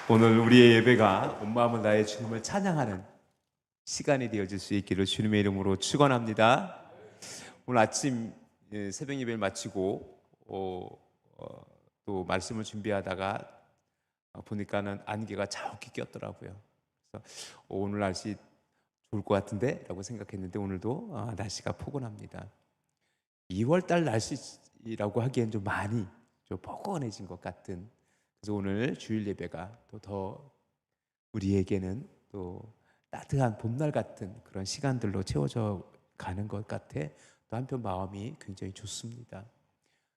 오늘 우리의 예배가 온 마음을 다해 주님을 찬양하는 시간이 되어질 수 있기를 주님의 이름으로 축원합니다. 오늘 아침 새벽 예배를 마치고 또 말씀을 준비하다가 보니까는 안개가 자욱히 꼈더라고요. 그래서 오늘 날씨 좋을 것 같은데 라고 생각했는데 오늘도 날씨가 포근합니다. 2월달 날씨라고 하기엔 좀 많이 좀 포근해진 것 같은, 그래서 오늘 주일 예배가 또 더 우리에게는 또 따뜻한 봄날 같은 그런 시간들로 채워져 가는 것 같아 또 한편 마음이 굉장히 좋습니다.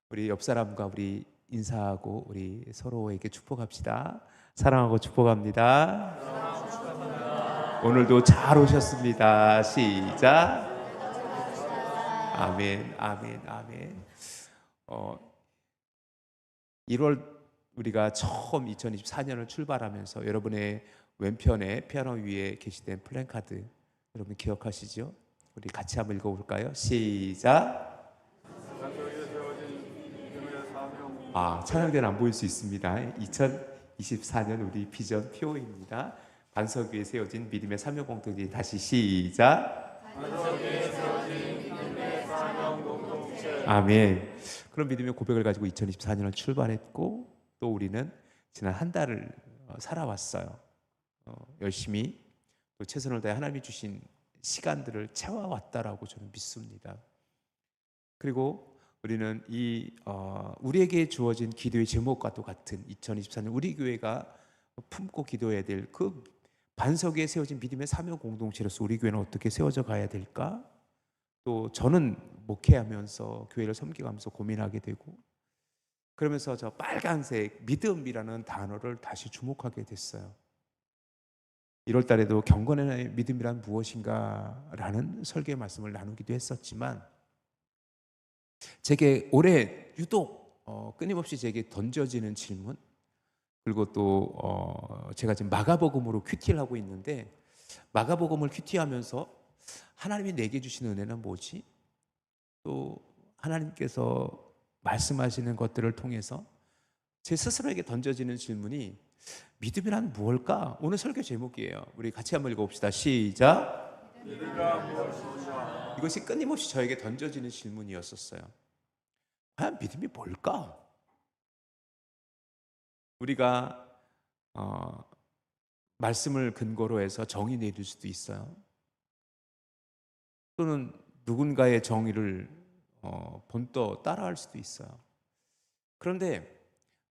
우리 옆 사람과 우리 인사하고 우리 서로에게 축복합시다. 사랑하고 축복합니다. 오늘도 잘 오셨습니다. 시작. 아멘, 아멘, 아멘. 1월 우리가 처음 2024년을 출발하면서 여러분의 왼편에 피아노 위에 게시된 플랜카드 여러분 기억하시죠? 우리 같이 한번 읽어볼까요? 시작. 찬양대는 안 보일 수 있습니다. 2024년 우리 비전 PO입니다. 반석 위에 세워진 믿음의 사명 공동체. 다시 시작. 반석 위에 세워진 믿음의 사명 공동체. 아멘. 그런 믿음의 고백을 가지고 2024년을 출발했고 또 우리는 지난 한 달을 살아왔어요. 열심히 또 최선을 다해 하나님이 주신 시간들을 채워왔다라고 저는 믿습니다. 그리고 우리는 우리에게 주어진 기도의 제목과도 같은 2024년 우리 교회가 품고 기도해야 될 그 반석 위에 세워진 믿음의 사명 공동체로서 우리 교회는 어떻게 세워져 가야 될까? 또 저는 목회하면서 교회를 섬기면서 고민하게 되고, 그러면서 저 빨간색 믿음이라는 단어를 다시 주목하게 됐어요. 1월 달에도 경건의 믿음이란 무엇인가 라는 설교의 말씀을 나누기도 했었지만, 제게 올해 유독 끊임없이 제게 던져지는 질문, 그리고 또 제가 지금 마가복음으로 큐티를 하고 있는데, 마가복음을 큐티하면서 하나님이 내게 주신 은혜는 뭐지? 또 하나님께서 말씀하시는 것들을 통해서 제 스스로에게 던져지는 질문이 믿음이란 무엇일까? 오늘 설교 제목이에요. 우리 같이 한번 읽어봅시다. 시작. 믿음이란 무엇이냐? 이것이 끊임없이 저에게 던져지는 질문이었었어요. 과연 믿음이 뭘까? 우리가 말씀을 근거로 해서 정의 내릴 수도 있어요. 또는 누군가의 정의를 본떠 따라할 수도 있어요. 그런데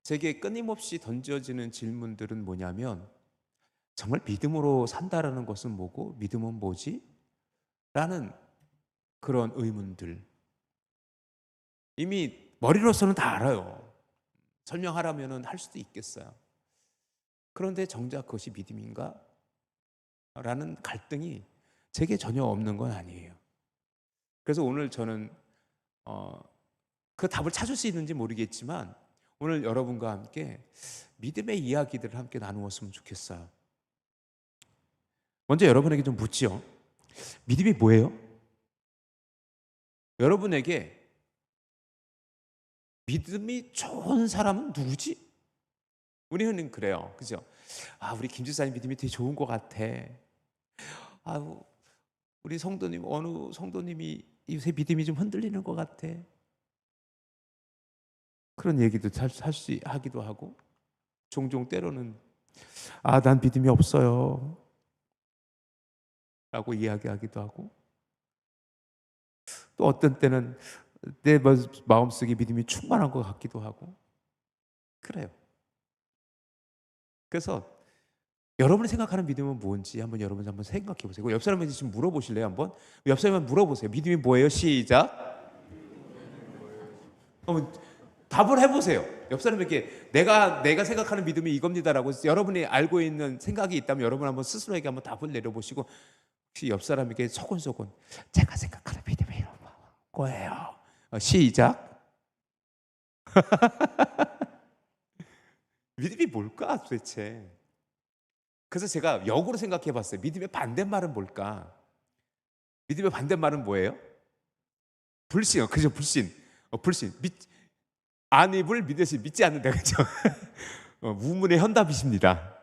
제게 끊임없이 던져지는 질문들은 뭐냐면, 정말 믿음으로 산다라는 것은 뭐고 믿음은 뭐지? 라는 그런 의문들. 이미 머리로서는 다 알아요. 설명하라면 할 수도 있겠어요. 그런데 정작 그것이 믿음인가? 라는 갈등이 제게 전혀 없는 건 아니에요. 그래서 오늘 저는 그 답을 찾을 수 있는지 모르겠지만 오늘 여러분과 함께 믿음의 이야기들을 함께 나누었으면 좋겠어요. 먼저 여러분에게 좀 묻지요. 믿음이 뭐예요? 여러분에게 믿음이 좋은 사람은 누구지? 우리는 그래요. 그죠? 우리 김 집사님 믿음이 되게 좋은 것 같아. 우리 성도님, 어느 성도님이 요새 믿음이 좀 흔들리는 것 같아. 그런 얘기도 하기도 하고, 종종 때로는 난 믿음이 없어요 라고 이야기하기도 하고, 또 어떤 때는 내 마음속에 믿음이 충만한 것 같기도 하고 그래요. 그래서 여러분이 생각하는 믿음은 뭔지 여러분 한번 생각해 보세요. 옆 사람한테 지금 물어보실래요? 한번 옆 사람한테 물어보세요. 믿음이 뭐예요? 시작. 답을 해보세요. 옆 사람에게 내가 생각하는 믿음이 이겁니다라고 여러분이 알고 있는 생각이 있다면 여러분 한번 스스로에게 한번 답을 내려보시고, 혹시 옆 사람에게 소곤소곤 제가 생각하는 믿음이 이런 거예요. 시작. 믿음이 뭘까 도대체? 그래서 제가 역으로 생각해 봤어요. 믿음의 반대말은 뭘까? 믿음의 반대말은 뭐예요? 불신. 그죠? 불신. 불신. 안 입을 믿듯이 믿지 않는다. 그죠? 우문의 현답이십니다.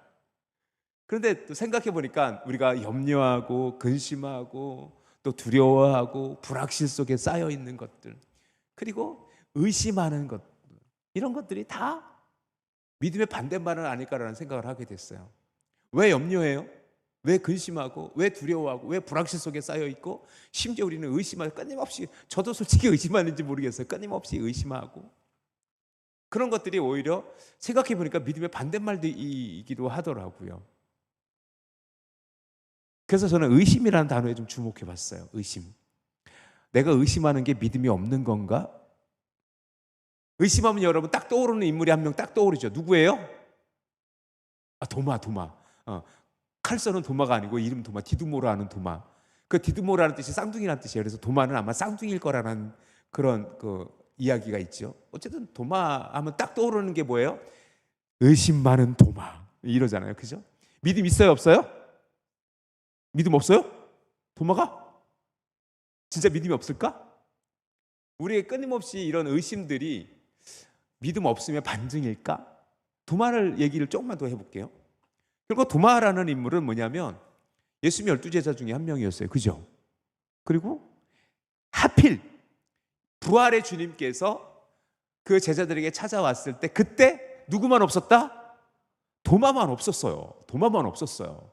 그런데 또 생각해 보니까 우리가 염려하고 근심하고 또 두려워하고 불확실 속에 쌓여 있는 것들, 그리고 의심하는 것들, 이런 것들이 다 믿음의 반대말은 아닐까라는 생각을 하게 됐어요. 왜 염려해요? 왜 근심하고, 왜 두려워하고, 왜 불확실 속에 쌓여 있고, 심지어 우리는 의심하고, 끊임없이, 저도 솔직히 의심하는지 모르겠어요. 끊임없이 의심하고, 그런 것들이 오히려 생각해 보니까 믿음의 반대말이기도 하더라고요. 그래서 저는 의심이라는 단어에 좀 주목해 봤어요. 의심. 내가 의심하는 게 믿음이 없는 건가? 의심하면 여러분 딱 떠오르는 인물이 한 명 딱 떠오르죠. 누구예요? 도마. 칼 써는 도마가 아니고 이름 도마, 디두모라는 도마. 그 디두모라는 뜻이 쌍둥이라는 뜻이에요. 그래서 도마는 아마 쌍둥이일 거라는 그런 이야기가 있죠. 어쨌든 도마 하면 딱 떠오르는 게 뭐예요? 의심 많은 도마 이러잖아요. 그죠? 믿음 있어요, 없어요? 믿음 없어요? 도마가? 진짜 믿음이 없을까? 우리의 끊임없이 이런 의심들이 믿음 없으면 반증일까? 도마를 얘기를 조금만 더 해볼게요. 그리고 도마라는 인물은 뭐냐면 예수님 12제자 중에 한 명이었어요. 그죠? 그리고 하필 부활의 주님께서 그 제자들에게 찾아왔을 때 그때 누구만 없었다? 도마만 없었어요. 도마만 없었어요.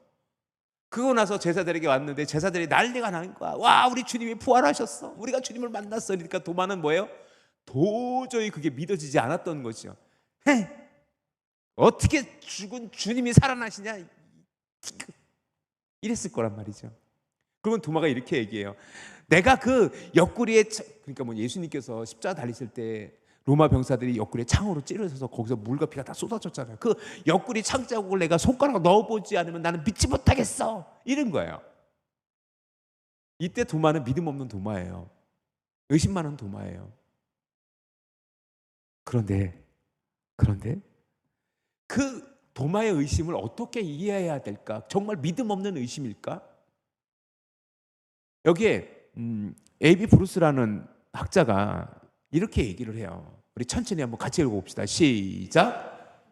그러고 나서 제자들에게 왔는데 제자들이 난리가 나는 거야. 와, 우리 주님이 부활하셨어. 우리가 주님을 만났어. 그러니까 도마는 뭐예요? 도저히 그게 믿어지지 않았던 거죠. 어떻게 죽은 주님이 살아나시냐? 이랬을 거란 말이죠. 그러면 도마가 이렇게 얘기해요. 내가 그 옆구리에, 그러니까 뭐 예수님께서 십자가 달리실 때 로마 병사들이 옆구리에 창으로 찌르셔서 거기서 물과 피가 다 쏟아졌잖아요. 그 옆구리 창자국을 내가 손가락으로 넣어보지 않으면 나는 믿지 못하겠어. 이런 거예요. 이때 도마는 믿음 없는 도마예요. 의심 많은 도마예요. 그런데 그 도마의 의심을 어떻게 이해해야 될까? 정말 믿음 없는 의심일까? 여기에 A.B. 브루스라는 학자가 이렇게 얘기를 해요. 우리 천천히 한번 같이 읽어봅시다. 시작.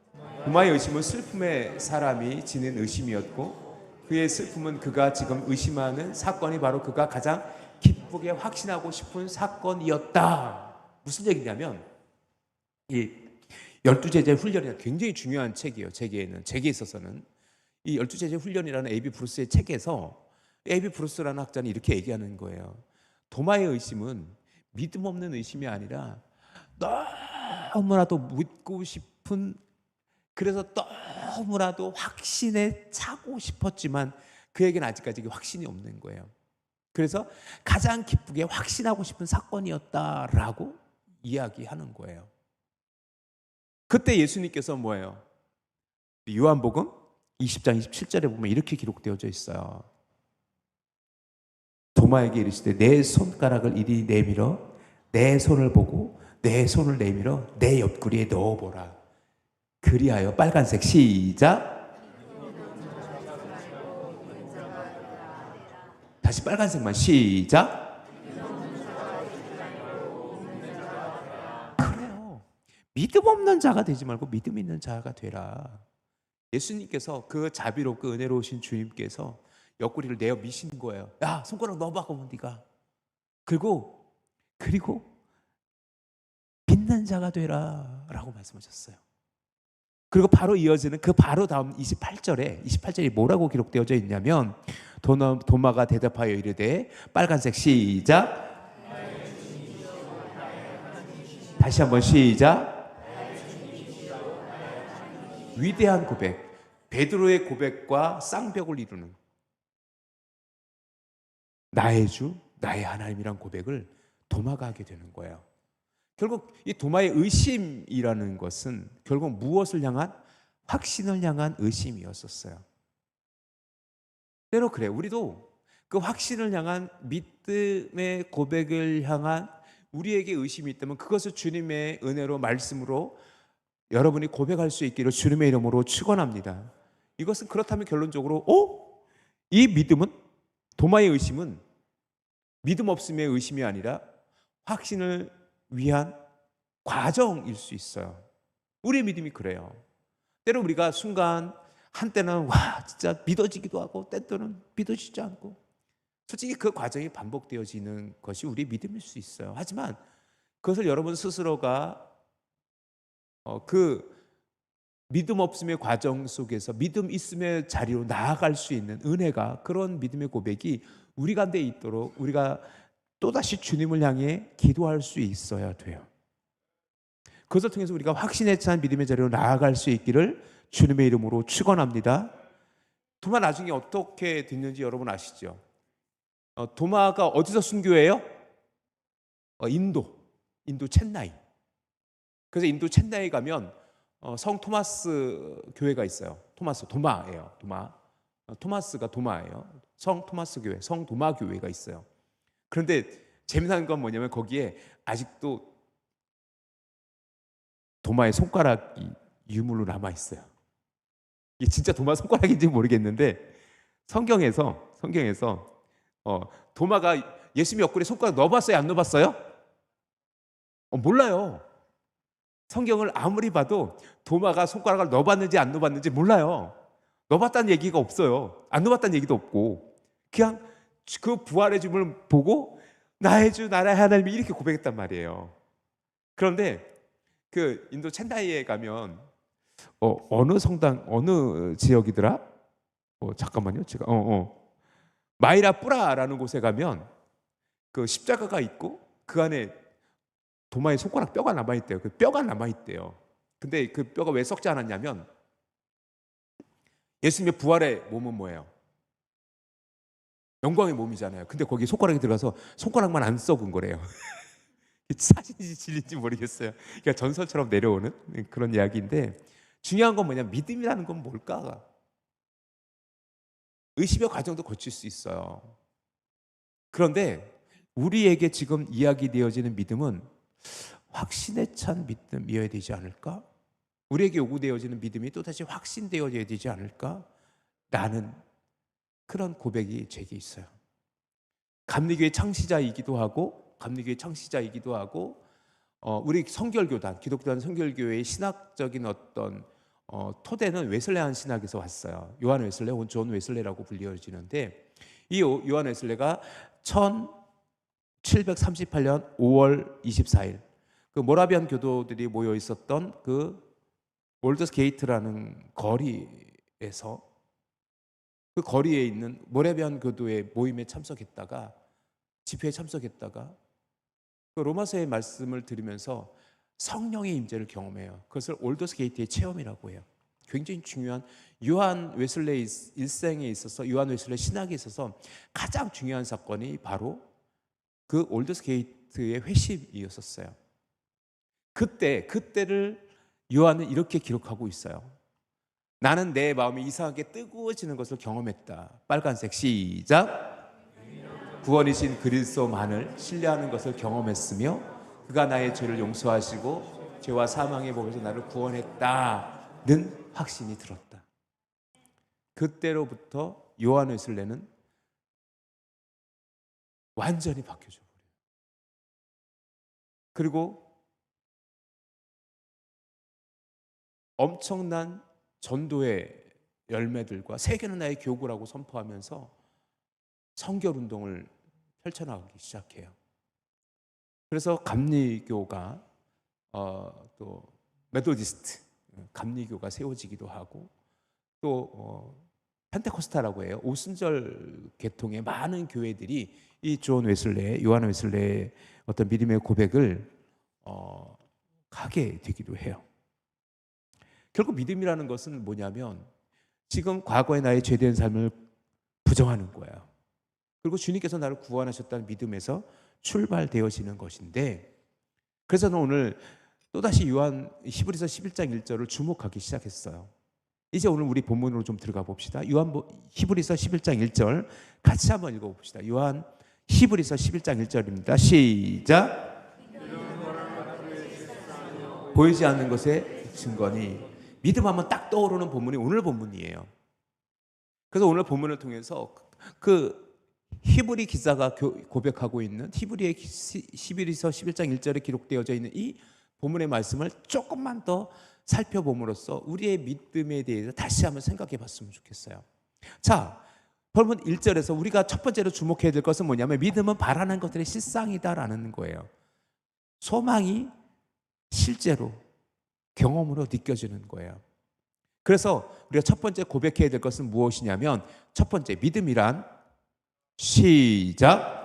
도마의 의심은 슬픔의 사람이 지닌 의심이었고 그의 슬픔은 그가 지금 의심하는 사건이 바로 그가 가장 기쁘게 확신하고 싶은 사건이었다. 무슨 얘기냐면 이 12제자의 훈련이 굉장히 중요한 책이에요. 제게 있어서는 이 12제자의 훈련이라는 A.B. 브루스의 책에서 A.B. 브루스라는 학자는 이렇게 얘기하는 거예요. 도마의 의심은 믿음 없는 의심이 아니라 너무나도 묻고 싶은, 그래서 너무나도 확신에 차고 싶었지만 그에게는 아직까지 확신이 없는 거예요. 그래서 가장 기쁘게 확신하고 싶은 사건이었다라고 이야기하는 거예요. 그때 예수님께서 뭐예요? 요한복음 20장 27절에 보면 이렇게 기록되어져 있어요. 도마에게 이르시되 내 손가락을 이리 내밀어 내 손을 보고 내 손을 내밀어 내 옆구리에 넣어보라. 그리하여 빨간색 시작. 다시 빨간색만 시작. 그래요. 믿음 없는 자가 되지 말고 믿음 있는 자가 되라. 예수님께서 그 자비롭고 은혜로우신 주님께서 옆구리를 내어 미시는 거예요. 야, 손가락 넣어봐, 그러면 네가. 그리고 믿는 자가 되라 라고 말씀하셨어요. 그리고 바로 이어지는 그 바로 다음 28절이 뭐라고 기록되어져 있냐면 도마가 대답하여 이르되 빨간색 시작. 다시 한번 시작. 위대한 고백, 베드로의 고백과 쌍벽을 이루는 나의 주, 나의 하나님이란 고백을 도마가 하게 되는 거예요. 결국 이 도마의 의심이라는 것은 결국 무엇을 향한? 확신을 향한 의심이었었어요. 때로 그래, 우리도 그 확신을 향한 믿음의 고백을 향한 우리에게 의심이 있다면 그것을 주님의 은혜로 말씀으로 여러분이 고백할 수 있기를 주님의 이름으로 축원합니다. 이것은 그렇다면 결론적으로 이 믿음은, 도마의 의심은 믿음 없음의 의심이 아니라 확신을 위한 과정일 수 있어요. 우리의 믿음이 그래요. 때로 우리가 순간 한때는 와 진짜 믿어지기도 하고 때때로는 믿어지지 않고, 솔직히 그 과정이 반복되어지는 것이 우리 믿음일 수 있어요. 하지만 그것을 여러분 스스로가 그 믿음 없음의 과정 속에서 믿음 있음의 자리로 나아갈 수 있는 은혜가, 그런 믿음의 고백이 우리 가운데 있도록 우리가 또다시 주님을 향해 기도할 수 있어야 돼요. 그것을 통해서 우리가 확신에 찬 믿음의 자리로 나아갈 수 있기를 주님의 이름으로 축원합니다. 도마 나중에 어떻게 됐는지 여러분 아시죠? 도마가 어디서 순교해요? 인도 첸나이. 그래서 인도 첸나이 가면 성 토마스 교회가 있어요. 도마예요. 토마스가 도마예요. 성 토마스 교회, 성 도마 교회가 있어요. 그런데 재미난 건 뭐냐면 거기에 아직도 도마의 손가락이 유물로 남아 있어요. 이게 진짜 도마 손가락인지 모르겠는데 성경에서 도마가 예수님 옆구리에 손가락 넣어봤어요? 안 넣어봤어요? 몰라요. 성경을 아무리 봐도 도마가 손가락을 넣어봤는지 안 넣어봤는지 몰라요. 넣어봤다는 얘기가 없어요. 안 넣어봤다는 얘기도 없고, 그냥 그 부활의 주님을 보고 나의 주 나라의 하나님이 이렇게 고백했단 말이에요. 그런데 그 인도 첸나이에 가면 어느 성당 어느 지역이더라? 잠깐만요. 제가 마이라뿌라라는 곳에 가면 그 십자가가 있고 그 안에 도마의 손가락 뼈가 남아있대요. 그 뼈가 남아있대요. 근데 그 뼈가 왜 썩지 않았냐면 예수님의 부활의 몸은 뭐예요? 영광의 몸이잖아요. 근데 거기 손가락이 들어가서 손가락만 안 썩은 거래요. 사실인지 진리인지 모르겠어요. 그러니까 전설처럼 내려오는 그런 이야기인데, 중요한 건 뭐냐면 믿음이라는 건 뭘까? 의심의 과정도 거칠 수 있어요. 그런데 우리에게 지금 이야기되어지는 믿음은 확신에 찬 믿음이어야 되지 않을까? 우리에게 요구되어지는 믿음이 또다시 확신되어져야 되지 않을까? 라는 그런 고백이 제게 있어요. 감리교의 창시자이기도 하고 우리 성결교단, 기독교단 성결교회의 신학적인 어떤 토대는 웨슬레안 신학에서 왔어요. 요한 웨슬레, 존 웨슬레라고 불려지는데, 이 요한 웨슬레가 1738년 5월 24일 그 모라비안 교도들이 모여 있었던 그 올더스 게이트라는 거리에서, 그 거리에 있는 모라비안 교도의 모임에 참석했다가, 집회에 참석했다가 그 로마서의 말씀을 들으면서 성령의 임재를 경험해요. 그것을 올더스 게이트의 체험이라고 해요. 굉장히 중요한, 요한 웨슬레 일생에 있어서, 요한 웨슬레 신학에 있어서 가장 중요한 사건이 바로 그 올더스 게이트의 회심이었었어요. 그때를 요한은 이렇게 기록하고 있어요. 나는 내 마음이 이상하게 뜨거워지는 것을 경험했다. 빨간색 시작. 구원이신 그리스도만을 신뢰하는 것을 경험했으며 그가 나의 죄를 용서하시고 죄와 사망의 법에서 나를 구원했다는 확신이 들었다. 그때로부터 요한 웨슬레는 완전히 바뀌어져 버려요. 그리고 엄청난 전도의 열매들과 세계는 나의 교구라고 선포하면서 성결운동을 펼쳐나가기 시작해요. 그래서 감리교가 또 메소디스트 감리교가 세워지기도 하고, 또 펜테코스타라고 해요. 오순절 계통의 많은 교회들이 이 요한 웨슬레의 어떤 믿음의 고백을 하게 되기도 해요. 결국 믿음이라는 것은 뭐냐면 지금 과거의 나의 죄된 삶을 부정하는 거예요. 그리고 주님께서 나를 구원하셨다는 믿음에서 출발되어지는 것인데, 그래서 저는 오늘 또다시 히브리서 11장 1절을 주목하기 시작했어요. 이제 오늘 우리 본문으로 좀 들어가 봅시다. 히브리서 11장 1절 같이 한번 읽어봅시다. 히브리서 11장 1절입니다. 시작. 보이지 않는 것의 증거니. 믿음 하면 딱 떠오르는 본문이 오늘 본문이에요. 그래서 오늘 본문을 통해서 그 히브리 기자가 고백하고 있는 히브리서 11장 1절에 기록되어져 있는 이 본문의 말씀을 조금만 더 살펴봄으로써 우리의 믿음에 대해서 다시 한번 생각해 봤으면 좋겠어요. 자, 본문 1절에서 우리가 첫 번째로 주목해야 될 것은 뭐냐면 믿음은 바라는 것들의 실상이다라는 거예요. 소망이 실제로 경험으로 느껴지는 거예요. 그래서 우리가 첫 번째 고백해야 될 것은 무엇이냐면 첫 번째, 믿음이란 시작.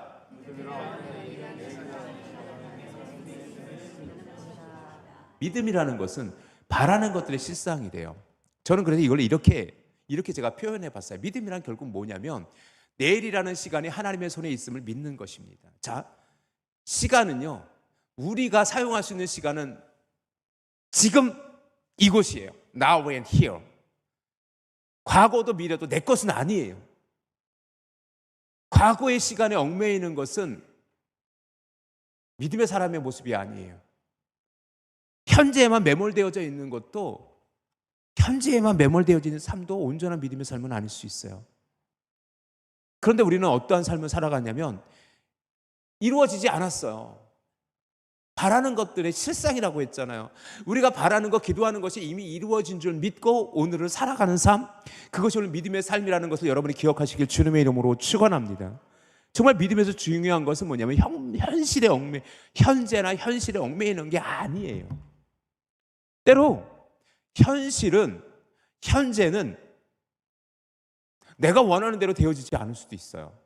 믿음이라는 것은 바라는 것들의 실상이래요. 저는 그래서 이걸 이렇게 제가 표현해 봤어요. 믿음이란 결국 뭐냐면 내일이라는 시간이 하나님의 손에 있음을 믿는 것입니다. 자, 시간은요, 우리가 사용할 수 있는 시간은 지금 이곳이에요. Now and here. 과거도 미래도 내 것은 아니에요. 과거의 시간에 얽매이는 것은 믿음의 사람의 모습이 아니에요. 현재에만 매몰되어져 있는 것도, 현재에만 매몰되어져 있는 삶도 온전한 믿음의 삶은 아닐 수 있어요. 그런데 우리는 어떠한 삶을 살아가냐면 이루어지지 않았어요. 바라는 것들의 실상이라고 했잖아요. 우리가 바라는 것, 기도하는 것이 이미 이루어진 줄 믿고 오늘을 살아가는 삶, 그것이 오늘 믿음의 삶이라는 것을 여러분이 기억하시길 주님의 이름으로 축원합니다. 정말 믿음에서 중요한 것은 뭐냐면 현재나 현실에 얽매이는 게 아니에요. 때로 현재는 내가 원하는 대로 되어지지 않을 수도 있어요.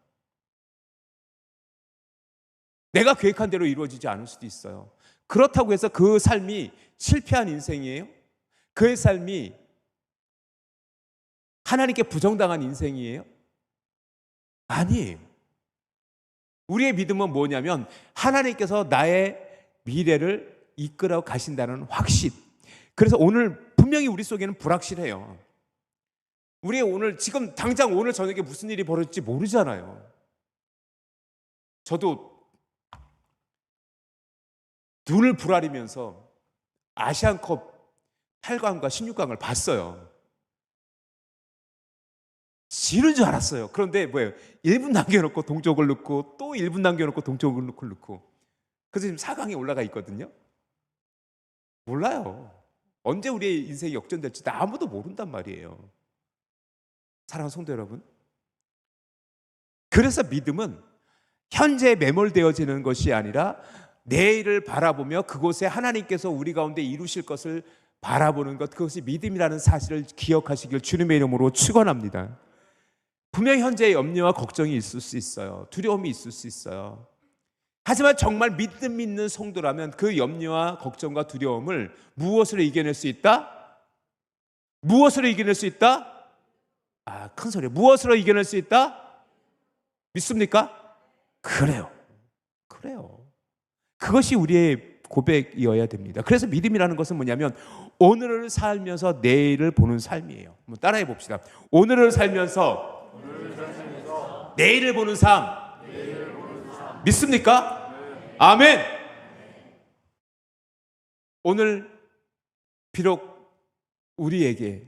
내가 계획한 대로 이루어지지 않을 수도 있어요. 그렇다고 해서 그 삶이 실패한 인생이에요? 그의 삶이 하나님께 부정당한 인생이에요? 아니에요. 우리의 믿음은 뭐냐면 하나님께서 나의 미래를 이끌어 가신다는 확신. 그래서 오늘 분명히 우리 속에는 불확실해요. 우리 오늘 지금 당장 오늘 저녁에 무슨 일이 벌어질지 모르잖아요. 저도 눈을 부라리면서 아시안컵 8강과 16강을 봤어요. 지는 줄 알았어요. 그런데 뭐예요? 1분 남겨놓고 동쪽을 넣고 또 1분 남겨놓고 동쪽을 넣고 그래서 지금 4강에 올라가 있거든요. 몰라요. 언제 우리의 인생이 역전될지 아무도 모른단 말이에요. 사랑하는 성도 여러분, 그래서 믿음은 현재에 매몰되어지는 것이 아니라 내일을 바라보며 그곳에 하나님께서 우리 가운데 이루실 것을 바라보는 것, 그것이 믿음이라는 사실을 기억하시길 주님의 이름으로 축원합니다. 분명히 현재의 염려와 걱정이 있을 수 있어요. 두려움이 있을 수 있어요. 하지만 정말 믿음 있는 성도라면 그 염려와 걱정과 두려움을 무엇으로 이겨낼 수 있다? 무엇으로 이겨낼 수 있다? 큰 소리. 무엇으로 이겨낼 수 있다? 믿습니까? 그래요. 그것이 우리의 고백이어야 됩니다. 그래서 믿음이라는 것은 뭐냐면 오늘을 살면서 내일을 보는 삶이에요. 한번 따라해 봅시다. 오늘을 살면서 내일을 보는 삶. 믿습니까? 아멘. 오늘 비록 우리에게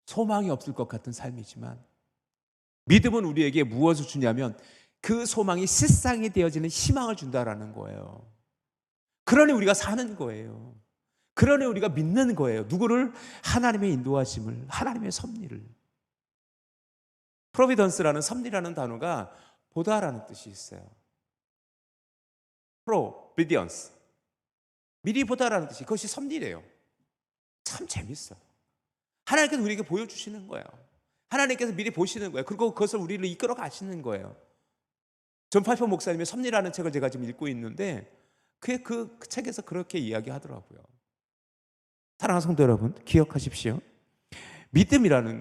소망이 없을 것 같은 삶이지만 믿음은 우리에게 무엇을 주냐면 그 소망이 실상이 되어지는 희망을 준다라는 거예요. 그러니 우리가 사는 거예요. 그러니 우리가 믿는 거예요. 누구를? 하나님의 인도하심을, 하나님의 섭리를. 프로비던스라는 섭리라는 단어가 보다라는 뜻이 있어요. 프로비던스, 미리 보다라는 뜻이, 그것이 섭리래요. 참 재밌어요. 하나님께서 우리에게 보여주시는 거예요. 하나님께서 미리 보시는 거예요. 그리고 그것을 우리를 이끌어 가시는 거예요. 존 파이퍼 목사님의 섭리라는 책을 제가 지금 읽고 있는데 그 책에서 그렇게 이야기하더라고요. 사랑하는 성도 여러분, 기억하십시오. 믿음이라는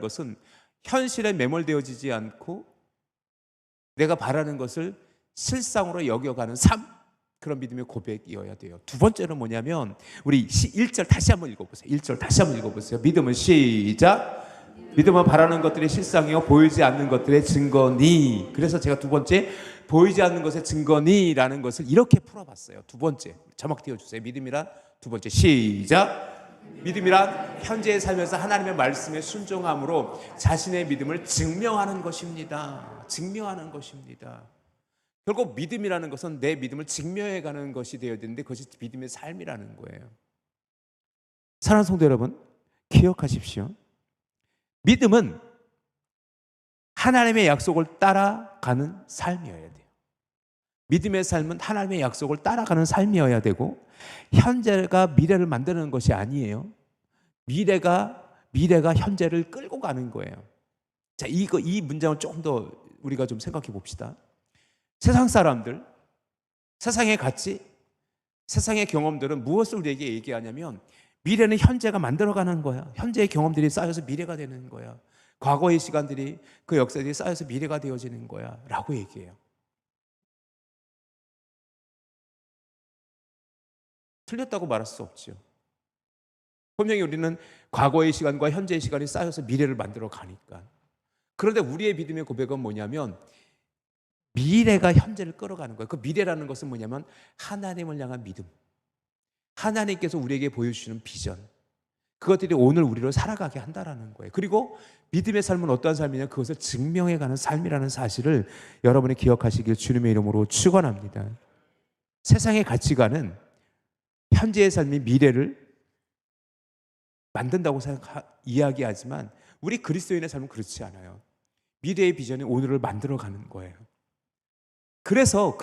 것은 현실에 매몰되어지지 않고 내가 바라는 것을 실상으로 여겨가는 삶, 그런 믿음의 고백이어야 돼요. 두 번째는 뭐냐면 우리 1절 다시 한번 읽어보세요. 1절 다시 한번 읽어보세요. 믿음은 시작. 믿음은 바라는 것들의 실상이요 보이지 않는 것들의 증거니. 그래서 제가 두 번째 보이지 않는 것의 증거니라는 것을 이렇게 풀어봤어요. 두 번째 자막 띄워주세요. 믿음이란 두 번째 시작. 믿음이란 현재의 삶에서 하나님의 말씀에 순종함으로 자신의 믿음을 증명하는 것입니다. 증명하는 것입니다. 결국 믿음이라는 것은 내 믿음을 증명해가는 것이 되어야 되는데 그것이 믿음의 삶이라는 거예요. 사랑하는 성도 여러분, 기억하십시오. 믿음은 하나님의 약속을 따라가는 삶이어야 돼요. 믿음의 삶은 하나님의 약속을 따라가는 삶이어야 되고, 현재가 미래를 만드는 것이 아니에요. 미래가 현재를 끌고 가는 거예요. 자, 이 문장을 조금 더 우리가 좀 생각해 봅시다. 세상 사람들, 세상의 가치, 세상의 경험들은 무엇을 우리에게 얘기하냐면, 미래는 현재가 만들어가는 거야. 현재의 경험들이 쌓여서 미래가 되는 거야. 과거의 시간들이, 그 역사들이 쌓여서 미래가 되어지는 거야 라고 얘기해요. 틀렸다고 말할 수 없죠. 분명히 우리는 과거의 시간과 현재의 시간이 쌓여서 미래를 만들어 가니까. 그런데 우리의 믿음의 고백은 뭐냐면, 미래가 현재를 끌어가는 거예요. 그 미래라는 것은 뭐냐면 하나님을 향한 믿음, 하나님께서 우리에게 보여주시는 비전, 그것들이 오늘 우리로 살아가게 한다라는 거예요. 그리고 믿음의 삶은 어떠한 삶이냐, 그것을 증명해가는 삶이라는 사실을 여러분이 기억하시길 주님의 이름으로 축원합니다. 세상의 가치관은 현재의 삶이 미래를 만든다고 이야기하지만, 우리 그리스도인의 삶은 그렇지 않아요. 미래의 비전이 오늘을 만들어가는 거예요. 그래서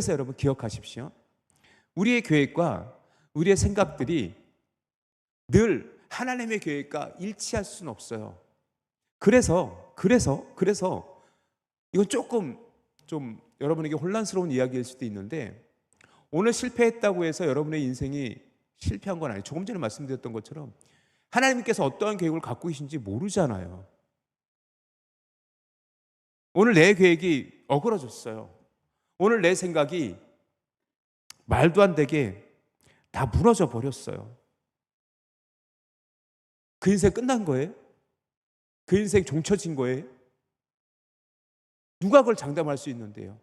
여러분 기억하십시오. 우리의 계획과 우리의 생각들이 늘 하나님의 계획과 일치할 수는 없어요. 그래서 이건 조금 좀 여러분에게 혼란스러운 이야기일 수도 있는데, 오늘 실패했다고 해서 여러분의 인생이 실패한 건 아니에요. 조금 전에 말씀드렸던 것처럼 하나님께서 어떠한 계획을 갖고 계신지 모르잖아요. 오늘 내 계획이 어그러졌어요. 오늘 내 생각이 말도 안 되게 다 무너져 버렸어요. 그 인생 끝난 거예요? 그 인생 종쳐진 거예요? 누가 그걸 장담할 수 있는데요?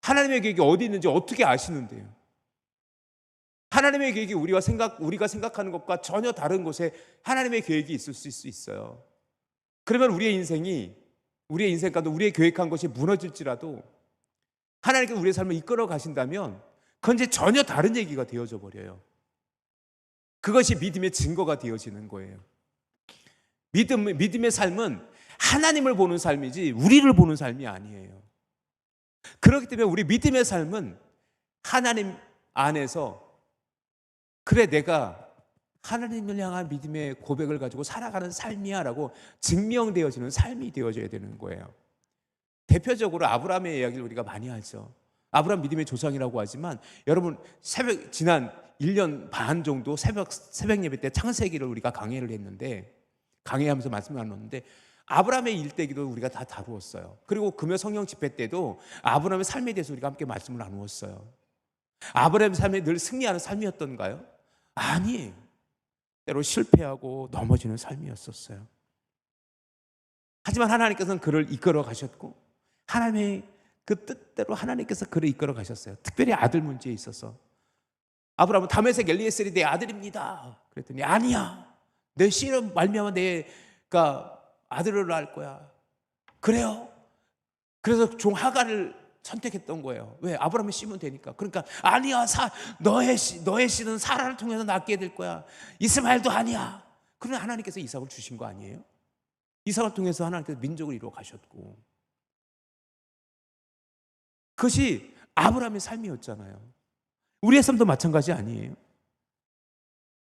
하나님의 계획이 어디 있는지 어떻게 아시는데요? 하나님의 계획이 우리가 생각하는 것과 전혀 다른 곳에 하나님의 계획이 있을 수 있어요. 그러면 우리의 인생 가운데 우리의 계획한 것이 무너질지라도 하나님께서 우리의 삶을 이끌어 가신다면 그건 이제 전혀 다른 얘기가 되어져 버려요. 그것이 믿음의 증거가 되어지는 거예요. 믿음의 삶은 하나님을 보는 삶이지 우리를 보는 삶이 아니에요. 그렇기 때문에 우리 믿음의 삶은 하나님 안에서, 그래 내가 하나님을 향한 믿음의 고백을 가지고 살아가는 삶이야 라고 증명되어지는 삶이 되어져야 되는 거예요. 대표적으로 아브라함의 이야기를 우리가 많이 하죠. 아브라함 믿음의 조상이라고 하지만, 여러분 지난 1년 반 정도 새벽 예배 때 창세기를 우리가 강해를 했는데, 강해하면서 말씀을 나눴는데, 아브라함의 일대기도 우리가 다 다루었어요. 그리고 금요 성령 집회 때도 아브라함의 삶에 대해서 우리가 함께 말씀을 나누었어요. 아브라함의 삶이 늘 승리하는 삶이었던가요? 아니에요. 때로 실패하고 넘어지는 삶이었었어요. 하지만 하나님께서는 그를 이끌어 가셨고, 하나님의 그 뜻대로 하나님께서 그를 이끌어 가셨어요. 특별히 아들 문제에 있어서 아브라함은 다메섹 엘리에셀이 내 아들입니다. 그랬더니 아니야, 내 씨로 말미암아 내가 아들을 낳을 거야. 그래요? 그래서 종 하갈을 선택했던 거예요. 왜? 아브라함이 씨면 되니까. 그러니까 아니야, 너의 씨는 사라를 통해서 낳게 될 거야. 이스마엘도 아니야. 그러나 하나님께서 이삭을 주신 거 아니에요? 이삭을 통해서 하나님께서 민족을 이루어 가셨고, 그것이 아브라함의 삶이었잖아요. 우리의 삶도 마찬가지 아니에요?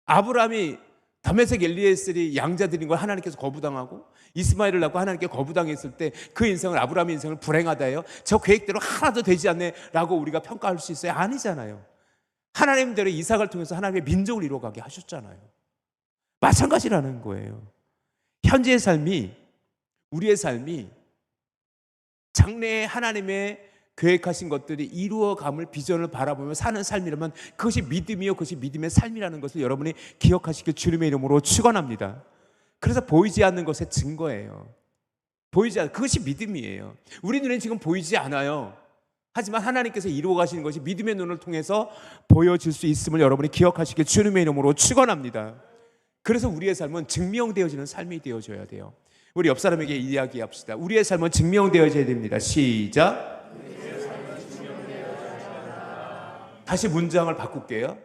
아브라함이 다메섹 엘리에셀이 양자들인 걸 하나님께서 거부당하고 이스마엘을 낳고 하나님께 거부당했을 때 그 인생을, 아브라함의 인생을 불행하다 해요? 저 계획대로 하나도 되지 않네 라고 우리가 평가할 수 있어요? 아니잖아요. 하나님대로 이삭을 통해서 하나님의 민족을 이루어가게 하셨잖아요. 마찬가지라는 거예요. 현재의 삶이, 우리의 삶이 장래에 하나님의 계획하신 것들이 이루어감을, 비전을 바라보며 사는 삶이라면 그것이 믿음이요, 그것이 믿음의 삶이라는 것을 여러분이 기억하시길 주님의 이름으로 축원합니다. 그래서 보이지 않는 것의 증거예요. 그것이 믿음이에요. 우리 눈에 지금 보이지 않아요. 하지만 하나님께서 이루어 가시는 것이 믿음의 눈을 통해서 보여질 수 있음을 여러분이 기억하시길 주님의 이름으로 축원합니다. 그래서 우리의 삶은 증명되어지는 삶이 되어져야 돼요. 우리 옆 사람에게 이야기합시다. 우리의 삶은 증명되어져야 됩니다. 시작. 다시 문장을 바꿀게요.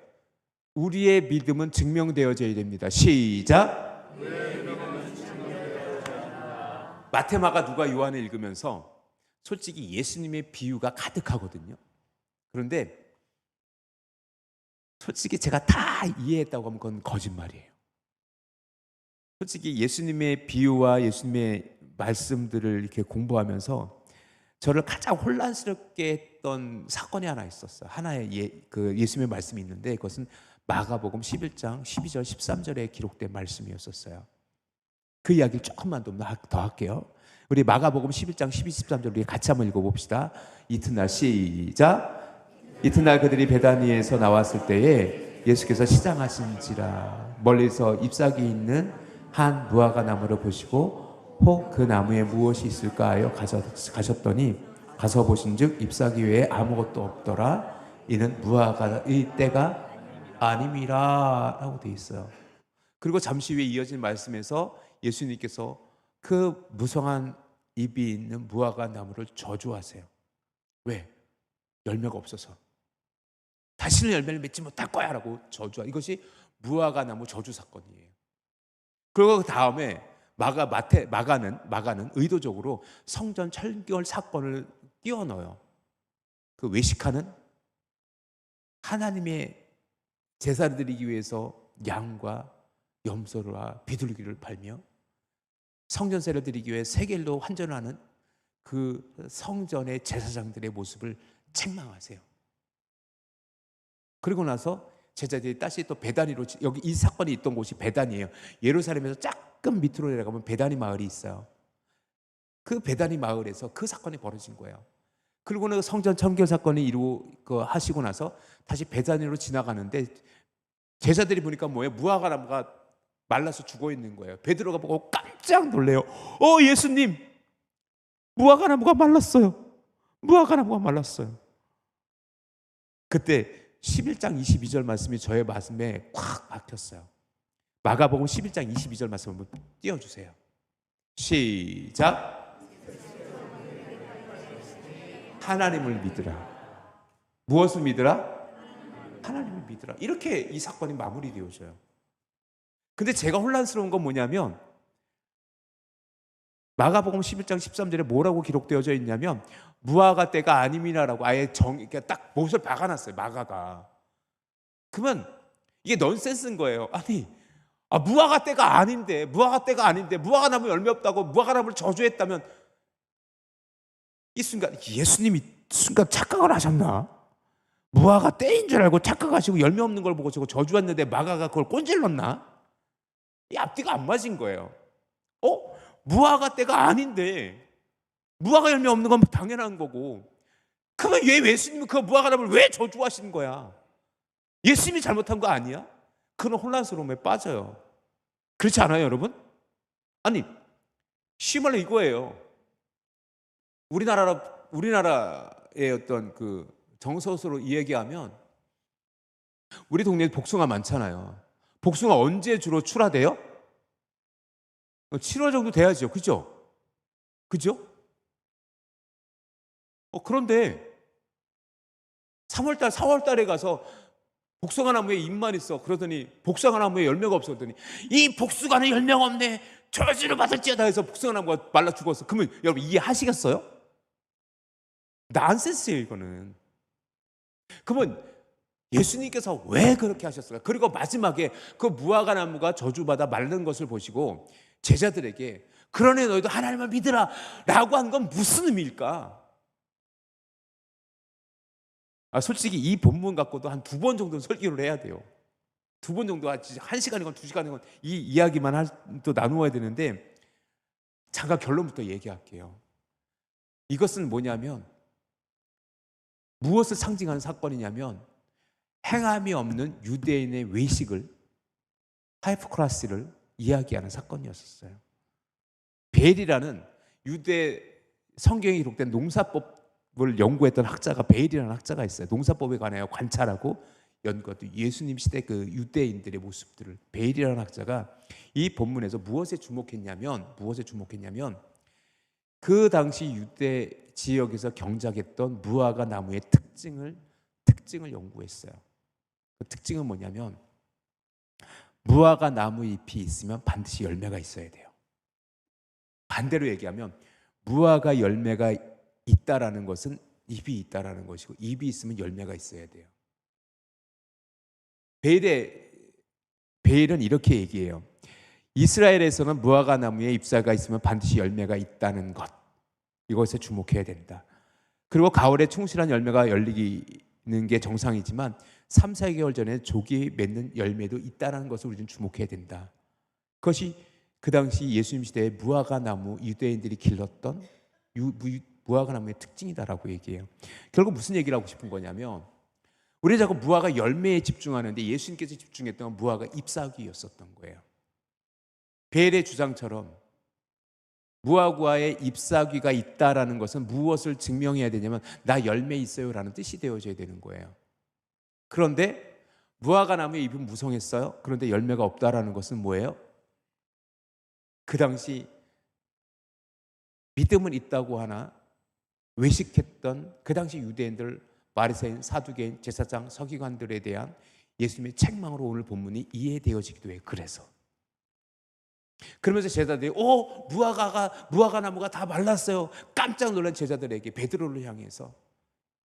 우리의 믿음은 증명되어져야 됩니다. 시작. 마태, 마가, 누가, 요한을 읽으면서 솔직히 예수님의 비유가 가득하거든요. 그런데 솔직히 제가 다 이해했다고 하면 그건 거짓말이에요. 솔직히 예수님의 비유와 예수님의 말씀들을 이렇게 공부하면서 저를 가장 혼란스럽게 했던 사건이 하나 있었어요. 하나의 예수님의 말씀이 있는데 그것은 마가복음 11장 12절 13절에 기록된 말씀이었었어요. 그 이야기를 조금만 더 할게요. 우리 마가복음 11장 12, 13절 우리 같이 한번 읽어봅시다. 이튿날 시작. 이튿날 그들이 베다니에서 나왔을 때에 예수께서 시장하신지라 멀리서 잎사귀 있는 한 무화과 나무를 보시고 혹 그 나무에 무엇이 있을까 하여 가셨더니 가서 보신즉 잎사귀 외에 아무것도 없더라. 이는 무화과의 때가 아님이라 라고 되어 있어요. 그리고 잠시 후에 이어진 말씀에서 예수님께서 그 무성한 잎이 있는 무화과 나무를 저주하세요. 왜? 열매가 없어서. 다시는 열매를 맺지 못할 거야 라고 저주하. 이것이 무화과 나무 저주 사건이에요. 그리고 그 다음에 마가는 의도적으로 성전 철결 사건을 끼워 넣어요. 그 외식하는 하나님의 제사를 드리기 위해서 양과 염소와 비둘기를 팔며 성전세를 드리기 위해 세겔로 환전하는 그 성전의 제사장들의 모습을 책망하세요. 그리고 나서 제자들이 다시 또 베다니로, 여기 이 사건이 있던 곳이 베다니예요. 예루살렘에서 조금 밑으로 내려가면 베다니 마을이 있어요. 그 베다니 마을에서 그 사건이 벌어진 거예요. 그리고는 성전 청결 사건이 하시고 나서 다시 베다니로 지나가는데 제자들이 보니까 뭐예요? 무화과 나무가 말라서 죽어 있는 거예요. 베드로가 보고 깜짝 놀래요. 예수님, 무화과 나무가 말랐어요. 무화과 나무가 말랐어요. 그때 11장 22절 말씀이 저의 말씀에 꽉 박혔어요. 마가복음 11장 22절 말씀 한번 띄워주세요. 시작. 하나님을 믿으라. 무엇을 믿으라? 하나님을 믿으라. 이렇게 이 사건이 마무리되어져요. 근데 제가 혼란스러운 건 뭐냐면 마가복음 11장 13절에 뭐라고 기록되어져 있냐면 무화과 때가 아님이라고 아예 딱 못을 박아놨어요. 마가가. 그러면 이게 넌센스인 거예요. 아니, 무화과 때가 아닌데 무화과 나무 열매 없다고 무화과 나무를 저주했다면 이 순간 예수님이 순간 착각을 하셨나? 무화과 때인 줄 알고 착각하시고 열매 없는 걸 보고 저거 저주했는데 마가가 그걸 꼰질렀나? 이 앞뒤가 안 맞은 거예요. 무화과 때가 아닌데 무화과 열매 없는 건 당연한 거고 그러면 왜 예수님은 그 무화과 나무를 왜 저주하시는 거야? 예수님이 잘못한 거 아니야? 그런 혼란스러움에 빠져요. 그렇지 않아요, 여러분? 아니, 심을 이거예요. 우리나라의 어떤 그 정서로 이야기하면 우리 동네에 복숭아 많잖아요. 복숭아 언제 주로 출하돼요? 7월 정도 돼야죠. 그죠? 그런데 3월달, 4월달에 가서 복숭아 나무에 잎만 있어. 그러더니 복숭아 나무에 열매가 없어. 그러더니 이 복숭아는 열매가 없네. 저주를 받을지어다 해서 복숭아 나무가 말라 죽었어. 그러면 여러분 이해하시겠어요? 난센스예요, 이거는. 그러면 예수님께서 왜 그렇게 하셨을까? 그리고 마지막에 그 무화과 나무가 저주받아 마른 것을 보시고 제자들에게 그러네 너희도 하나님을 믿으라 라고 한 건 무슨 의미일까? 솔직히 이 본문 갖고도 한 2번 정도는 설교를 해야 돼요. 2번 정도, 1시간이건 2시간이건 이 이야기만 또 나누어야 되는데 잠깐 결론부터 얘기할게요. 이것은 뭐냐면 무엇을 상징하는 사건이냐면 행함이 없는 유대인의 외식을, 하이포크라시를 이야기하는 사건이었어요. 벨이라는 유대 성경에 기록된 농사법을 연구했던 학자가 벨이라는 학자가 있어요. 농사법에 관하여 관찰하고 연구했던 예수님 시대 그 유대인들의 모습들을 벨이라는 학자가 이 본문에서 무엇에 주목했냐면 그 당시 유대 지역에서 경작했던 무화과 나무의 특징을 특징을 연구했어요. 그 특징은 뭐냐면 무화과 나무 잎이 있으면 반드시 열매가 있어야 돼요. 반대로 얘기하면 무화과 열매가 있다라는 것은 잎이 있다라는 것이고, 잎이 있으면 열매가 있어야 돼요. 베일은 이렇게 얘기해요. 이스라엘에서는 무화과 나무에 잎사가 있으면 반드시 열매가 있다는 것, 이것에 주목해야 된다. 그리고 가을에 충실한 열매가 열리는 게 정상이지만 3, 4개월 전에 조기 맺는 열매도 있다는 것을 우리는 주목해야 된다. 그것이 그 당시 예수님 시대에 무화과 나무, 유대인들이 길렀던 무화과 나무의 특징이다라고 얘기해요. 결국 무슨 얘기를 하고 싶은 거냐면, 우리 자꾸 무화과 열매에 집중하는데 예수님께서 집중했던 건 무화과 잎사귀였었던 거예요. 베일의 주장처럼 무화과에 잎사귀가 있다라는 것은 무엇을 증명해야 되냐면 나 열매 있어요라는 뜻이 되어져야 되는 거예요. 그런데 무화과 나무의 잎은 무성했어요. 그런데 열매가 없다라는 것은 뭐예요? 그 당시 믿음은 있다고 하나 외식했던 그 당시 유대인들, 바리새인, 사두개인, 제사장, 서기관들에 대한 예수님의 책망으로 오늘 본문이 이해되어지기도 해요. 그러면서 제자들이 무화과 나무가 다 말랐어요. 깜짝 놀란 제자들에게 베드로를 향해서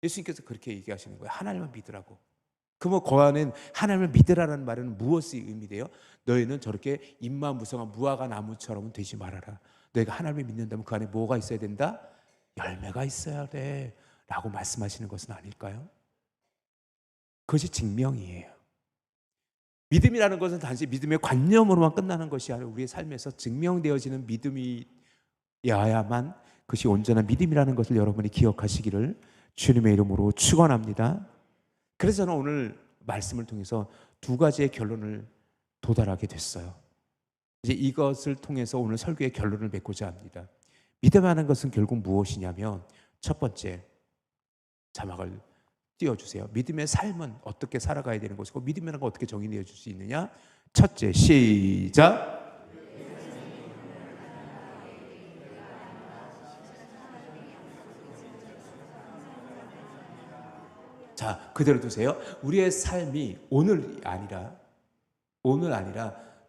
예수님께서 그렇게 얘기하시는 거예요. 하나님을 믿으라고. 그러면 그 안엔 하나님을 믿으라는 말은 무엇이 의미돼요? 너희는 저렇게 잎만 무성한 무화과 나무처럼 되지 말아라. 너희가 하나님을 믿는다면 그 안에 뭐가 있어야 된다? 열매가 있어야 돼 라고 말씀하시는 것은 아닐까요? 그것이 증명이에요. 믿음이라는 것은 단지 믿음의 관념으로만 끝나는 것이 아니라 우리의 삶에서 증명되어지는 믿음이야만 그것이 온전한 믿음이라는 것을 여러분이 기억하시기를 주님의 이름으로 축원합니다. 그래서 저는 오늘 말씀을 통해서 두 가지의 결론을 도달하게 됐어요. 이제 이것을 통해서 오늘 설교의 결론을 맺고자 합니다. 믿음이라는 것은 결국 무엇이냐면, 첫 번째, 자막을 띄워주세요. 믿음의 삶은 어떻게 살아가야 되는 것이고 믿음이라는 건 어떻게 정의되어 줄 수 있느냐. 첫째, 시작. 자, 그대로 두세요. 우리의 삶이 오늘 아니라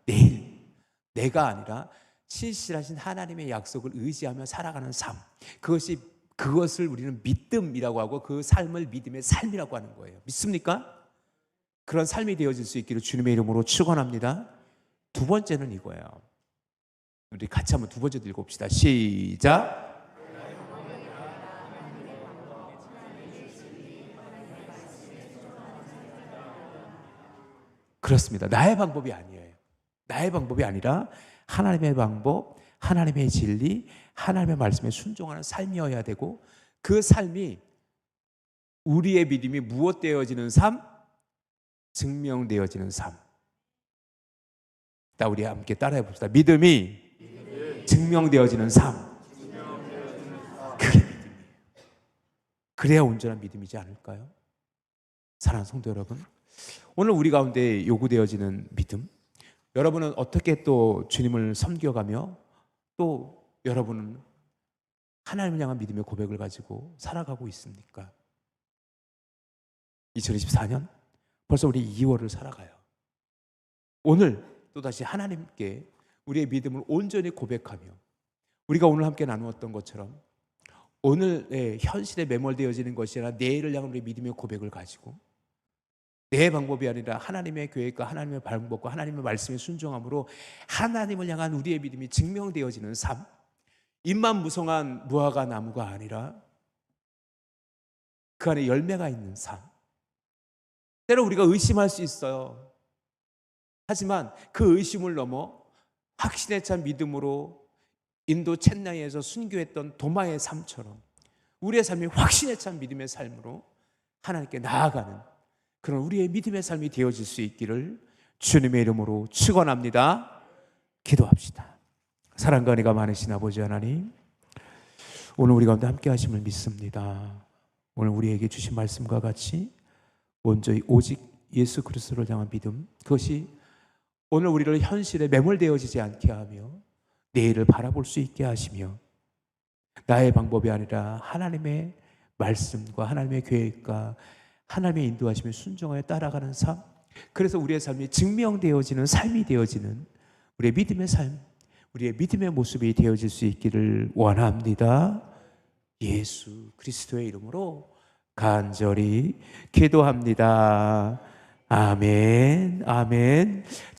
내일, 내가 아니라 신실하신 하나님의 약속을 의지하며 살아가는 삶, 그것을 우리는 믿음이라고 하고 그 삶을 믿음의 삶이라고 하는 거예요. 믿습니까? 그런 삶이 되어질 수 있기를 주님의 이름으로 축원합니다. 두 번째는 이거예요. 우리 같이 한번 두 번째도 읽어봅시다. 시작. 그렇습니다. 나의 방법이 아니에요. 나의 방법이 아니라 하나님의 방법, 하나님의 진리, 하나님의 말씀에 순종하는 삶이어야 되고, 그 삶이 우리의 믿음이 무엇되어지는 삶? 증명되어지는 삶. 자, 우리 함께 따라해 봅시다. 믿음이 증명되어지는 삶. 그게 믿음이에요. 그래야 온전한 믿음이지 않을까요? 사랑하는 성도 여러분, 오늘 우리 가운데 요구되어지는 믿음, 여러분은 어떻게 또 주님을 섬겨가며 또 여러분은 하나님을 향한 믿음의 고백을 가지고 살아가고 있습니까? 2024년 벌써 우리 2월을 살아가요. 오늘 또다시 하나님께 우리의 믿음을 온전히 고백하며 우리가 오늘 함께 나누었던 것처럼 오늘의 현실에 매몰되어지는 것이 아니라 내일을 향한 우리의 믿음의 고백을 가지고 내 방법이 아니라 하나님의 계획과 하나님의 방법과 하나님의 말씀에 순종함으로 하나님을 향한 우리의 믿음이 증명되어지는 삶, 잎만 무성한 무화과 나무가 아니라 그 안에 열매가 있는 삶. 때로 우리가 의심할 수 있어요. 하지만 그 의심을 넘어 확신에 찬 믿음으로 인도 첸나이에서 순교했던 도마의 삶처럼 우리의 삶이 확신에 찬 믿음의 삶으로 하나님께 나아가는 그런 우리의 믿음의 삶이 되어질 수 있기를 주님의 이름으로 축원합니다. 기도합시다. 사랑과 은혜가 많으신 아버지 하나님, 오늘 우리 가운데 함께 하심을 믿습니다. 오늘 우리에게 주신 말씀과 같이 온전히 오직 예수 그리스도를 향한 믿음, 그것이 오늘 우리를 현실에 매몰되어지지 않게 하며 내일을 바라볼 수 있게 하시며 나의 방법이 아니라 하나님의 말씀과 하나님의 계획과 하나님의 인도하심에 순종하여 따라가는 삶, 그래서 우리의 삶이 증명되어지는 삶이 되어지는 우리의 믿음의 삶, 우리의 믿음의 모습이 되어질 수 있기를 원합니다. 예수 그리스도의 이름으로 간절히 기도합니다. 아멘, 아멘.